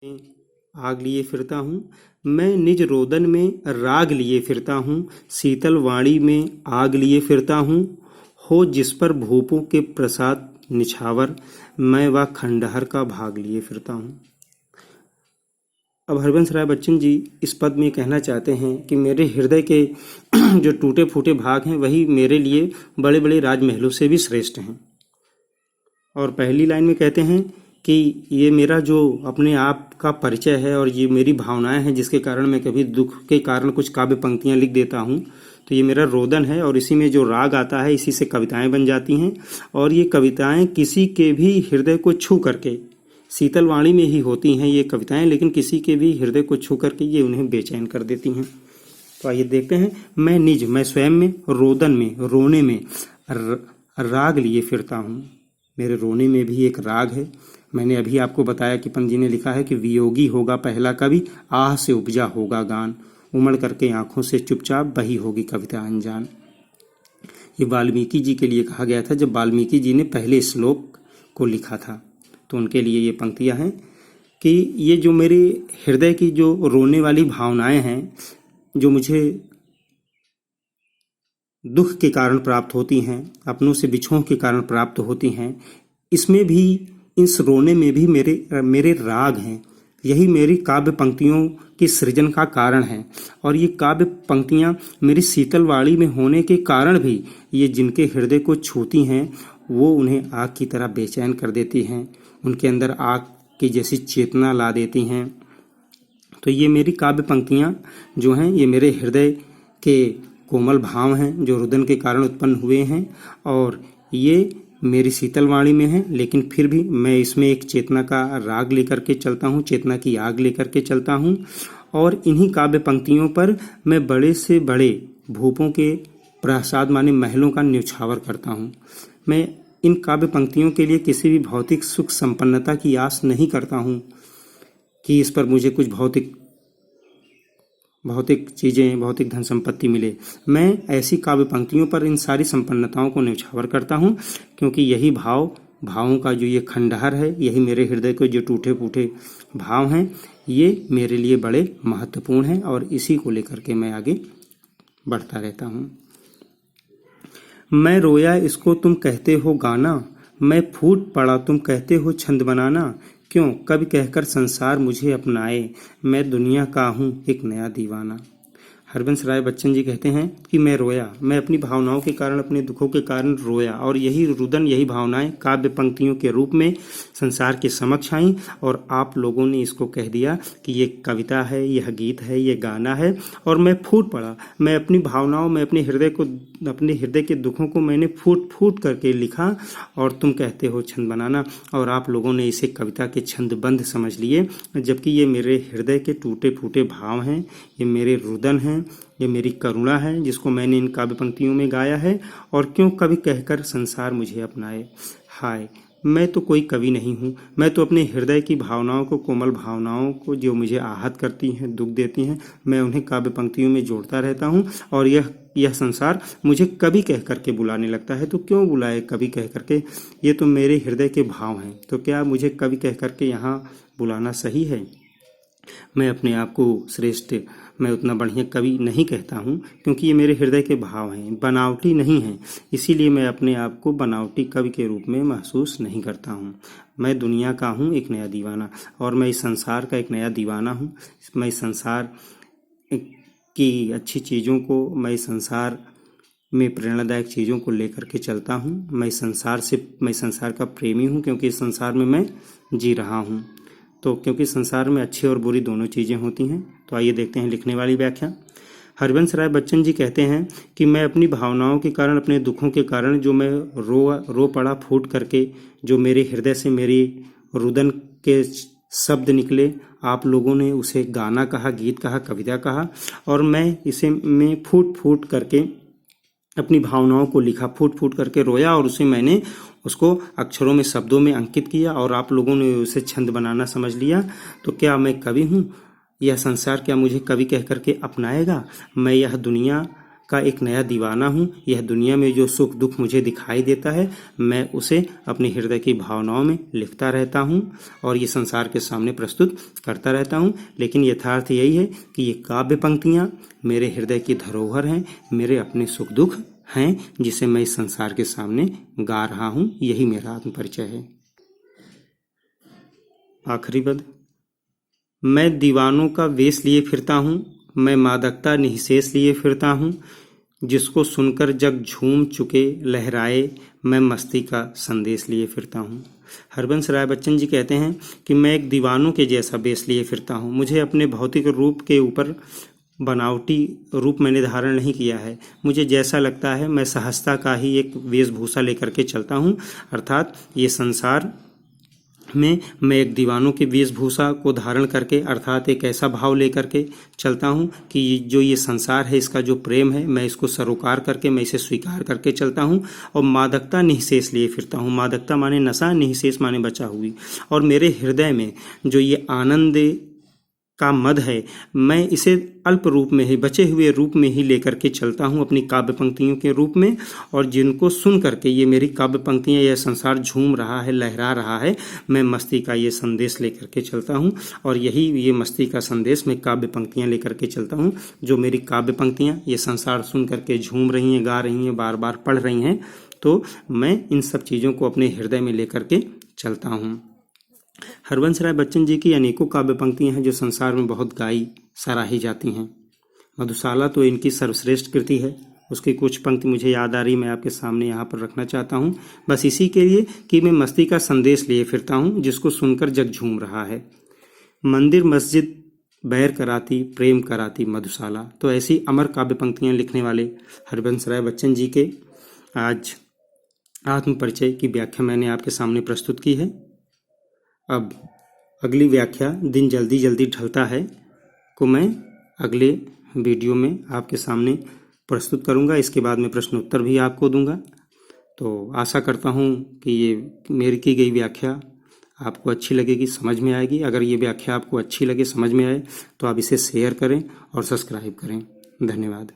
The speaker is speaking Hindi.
में आग लिए फिरता हूँ। मैं निज रोदन में राग लिए फिरता हूँ। शीतल वाणी में आग लिए फिरता हूँ। हो जिस पर भूपों के प्रसाद निछावर, मैं वह खंडहर का भाग लिए फिरता हूँ। अब हरबंस राय बच्चन जी इस पद में कहना चाहते हैं कि मेरे हृदय के जो टूटे फूटे भाग हैं वही मेरे लिए बड़े बड़े राजमहलों से भी श्रेष्ठ हैं। और पहली लाइन में कहते हैं कि ये मेरा जो अपने आप का परिचय है और ये मेरी भावनाएं हैं, जिसके कारण मैं कभी दुख के कारण कुछ काव्य पंक्तियां लिख देता हूँ। तो ये मेरा रोदन है और इसी में जो राग आता है इसी से कविताएं बन जाती हैं। और ये कविताएं किसी के भी हृदय को छू करके, शीतल वाणी में ही होती हैं ये कविताएं, लेकिन किसी के भी हृदय को छू करके ये उन्हें बेचैन कर देती हैं। तो आइए देखते हैं। मैं स्वयं में, रोदन में, रोने में राग लिए फिरता हूँ। मेरे रोने में भी एक राग है। मैंने अभी आपको बताया कि पंत जी ने लिखा है कि वियोगी होगा पहला कवि, आह से उपजा होगा गान, उमड़ करके आंखों से चुपचाप बही होगी कविता अनजान। ये वाल्मीकि जी के लिए कहा गया था जब वाल्मीकि जी ने पहले श्लोक को लिखा था। तो उनके लिए ये पंक्तियां हैं कि ये जो मेरे हृदय की जो रोने वाली भावनाएं हैं, जो मुझे दुख के कारण प्राप्त होती हैं, अपनों से बिछोह के कारण प्राप्त होती हैं, इसमें भी, इस रोने में भी मेरे राग हैं। यही मेरी काव्य पंक्तियों की सृजन का कारण है। और ये काव्य पंक्तियां मेरी शीतल वाणी में होने के कारण भी ये जिनके हृदय को छूती हैं वो उन्हें आग की तरह बेचैन कर देती हैं, उनके अंदर आग की जैसी चेतना ला देती हैं। तो ये मेरी काव्य पंक्तियां जो हैं ये मेरे हृदय के कोमल भाव हैं जो रुदन के कारण उत्पन्न हुए हैं, और ये मेरी शीतल वाणी में है, लेकिन फिर भी मैं इसमें एक चेतना का राग लेकर के चलता हूँ, चेतना की आग लेकर के चलता हूँ। और इन्हीं काव्य पंक्तियों पर मैं बड़े से बड़े भूपों के प्रासाद माने महलों का न्यौछावर करता हूँ। मैं इन काव्य पंक्तियों के लिए किसी भी भौतिक सुख संपन्नता की आस नहीं करता हूँ कि इस पर मुझे कुछ भौतिक चीज़ें, भौतिक धन संपत्ति मिले। मैं ऐसी काव्य पंक्तियों पर इन सारी संपन्नताओं को न्यौछावर करता हूँ, क्योंकि यही भावों का जो ये खंडहर है, यही मेरे हृदय के जो टूटे फूटे भाव हैं, ये मेरे लिए बड़े महत्वपूर्ण हैं और इसी को लेकर के मैं आगे बढ़ता रहता हूँ। मैं रोया इसको तुम कहते हो गाना, मैं फूट पड़ा तुम कहते हो छंद बनाना, क्यों कभी कहकर संसार मुझे अपनाए, मैं दुनिया का हूँ एक नया दीवाना। हरबंस राय बच्चन जी कहते हैं कि मैं रोया, मैं अपनी भावनाओं के कारण, अपने दुखों के कारण रोया, और यही रुदन, यही भावनाएं काव्य पंक्तियों के रूप में संसार के समक्ष आई, और आप लोगों ने इसको कह दिया कि ये कविता है, यह गीत है, ये गाना है, और मैं फूट पड़ा। मैं अपनी भावनाओं में अपने हृदय के दुखों को मैंने फूट फूट करके लिखा, और तुम कहते हो छंद बनाना, और आप लोगों ने इसे कविता के छंदबंद समझ लिए, जबकि ये मेरे हृदय के टूटे फूटे भाव हैं, ये मेरे रुदन हैं, ये मेरी करुणा है जिसको मैंने इन काव्य पंक्तियों में गाया है। और क्यों कभी कहकर संसार मुझे अपनाए। हाय, मैं तो कोई कवि नहीं हूँ, मैं तो अपने हृदय की भावनाओं को, कोमल भावनाओं को जो मुझे आहत करती हैं, दुख देती हैं, मैं उन्हें काव्य पंक्तियों में जोड़ता रहता हूँ। और यह संसार मुझे कवि कह करके बुलाने लगता है। तो क्यों बुलाए कवि कह करके, ये तो मेरे हृदय के भाव हैं, तो क्या मुझे कवि कह करके यहाँ बुलाना सही है? मैं अपने आप को श्रेष्ठ, मैं उतना बढ़िया कवि नहीं कहता हूँ, क्योंकि ये मेरे हृदय के भाव हैं, बनावटी नहीं हैं। इसीलिए मैं अपने आप को बनावटी कवि के रूप में महसूस नहीं करता हूँ। मैं दुनिया का हूँ एक नया दीवाना, और मैं इस संसार का एक नया दीवाना हूँ। मैं इस संसार की अच्छी चीज़ों को, मैं इस संसार में प्रेरणादायक चीज़ों को लेकर के चलता हूँ। मैं संसार का प्रेमी हूँ, क्योंकि इस संसार में मैं जी रहा हूँ। तो क्योंकि संसार में अच्छी और बुरी दोनों चीज़ें होती हैं। तो आइए देखते हैं लिखने वाली व्याख्या। हरबंस राय बच्चन जी कहते हैं कि मैं अपनी भावनाओं के कारण, अपने दुखों के कारण जो मैं रो पड़ा फूट करके, जो मेरे हृदय से मेरी रुदन के शब्द निकले, आप लोगों ने उसे गाना कहा, गीत कहा, कविता कहा, और मैं फूट फूट करके अपनी भावनाओं को लिखा, फूट फूट करके रोया, और मैंने उसको अक्षरों में, शब्दों में अंकित किया, और आप लोगों ने उसे छंद बनाना समझ लिया। तो क्या मैं कवि हूँ? यह संसार क्या मुझे कवि कह करके अपनाएगा? मैं यह दुनिया का एक नया दीवाना हूँ। यह दुनिया में जो सुख दुख मुझे दिखाई देता है, मैं उसे अपने हृदय की भावनाओं में लिखता रहता हूँ और ये संसार के सामने प्रस्तुत करता रहता हूँ। लेकिन यथार्थ यही है कि ये काव्य पंक्तियाँ मेरे हृदय की धरोहर हैं, मेरे अपने सुख दुख हैं, जिसे मैं इस संसार के सामने गा रहा हूँ। यही मेरा आत्म परिचय है। आखिरी पद। मैं दीवानों का वेश लिए फिरता हूँ, मैं मादकता निःशेष लिए फिरता हूँ, जिसको सुनकर जग झूम चुके लहराए, मैं मस्ती का संदेश लिए फिरता हूँ। हरबंस राय बच्चन जी कहते हैं कि मैं एक दीवानों के जैसा वेश लिए फिरता हूँ। मुझे अपने भौतिक रूप के ऊपर बनावटी रूप मैंने धारण नहीं किया है। मुझे जैसा लगता है मैं सहजता का ही एक वेशभूषा लेकर के चलता हूँ। अर्थात ये संसार में मैं एक दीवानों की वेशभूषा को धारण करके, अर्थात एक ऐसा भाव लेकर के चलता हूँ कि जो ये संसार है, इसका जो प्रेम है, मैं इसको सरोकार करके, मैं इसे स्वीकार करके चलता हूँ। और मादकता निःशेष लिए फिरता हूँ। मादकता माने नशा, निःशेष माने बचा हुई। और मेरे हृदय में जो ये आनंद का मद है, मैं इसे अल्प रूप में ही, बचे हुए रूप में ही लेकर के चलता हूँ, अपनी काव्य पंक्तियों के रूप में। और जिनको सुन करके ये मेरी काव्य पंक्तियाँ, यह संसार झूम रहा है, लहरा रहा है, मैं मस्ती का ये संदेश लेकर के चलता हूँ। और यही ये मस्ती का संदेश मैं काव्य पंक्तियाँ लेकर के चलता हूँ। जो मेरी काव्य पंक्तियाँ ये संसार सुन करके झूम रही हैं, गा रही हैं, बार बार पढ़ रही हैं, तो मैं इन सब चीज़ों को अपने हृदय में लेकर के चलता हूँ। हरबंस राय बच्चन जी की अनेकों काव्य पंक्तियाँ हैं जो संसार में बहुत गाई सराही जाती हैं। मधुशाला तो इनकी सर्वश्रेष्ठ कृति है। उसकी कुछ पंक्ति मुझे याद आ रही, मैं आपके सामने यहाँ पर रखना चाहता हूँ, बस इसी के लिए कि मैं मस्ती का संदेश लिए फिरता हूँ, जिसको सुनकर जग झूम रहा है। मंदिर मस्जिद बैर कराती, प्रेम कराती मधुशाला। तो ऐसी अमर काव्य पंक्तियाँ लिखने वाले हरबंस राय बच्चन जी के आज आत्म परिचय की व्याख्या मैंने आपके सामने प्रस्तुत की है। अब अगली व्याख्या दिन जल्दी जल्दी ढलता है को मैं अगले वीडियो में आपके सामने प्रस्तुत करूंगा। इसके बाद में प्रश्न उत्तर भी आपको दूंगा। तो आशा करता हूं कि ये मेरी की गई व्याख्या आपको अच्छी लगेगी, समझ में आएगी। अगर ये व्याख्या आपको अच्छी लगे, समझ में आए, तो आप इसे शेयर करें और सब्सक्राइब करें। धन्यवाद।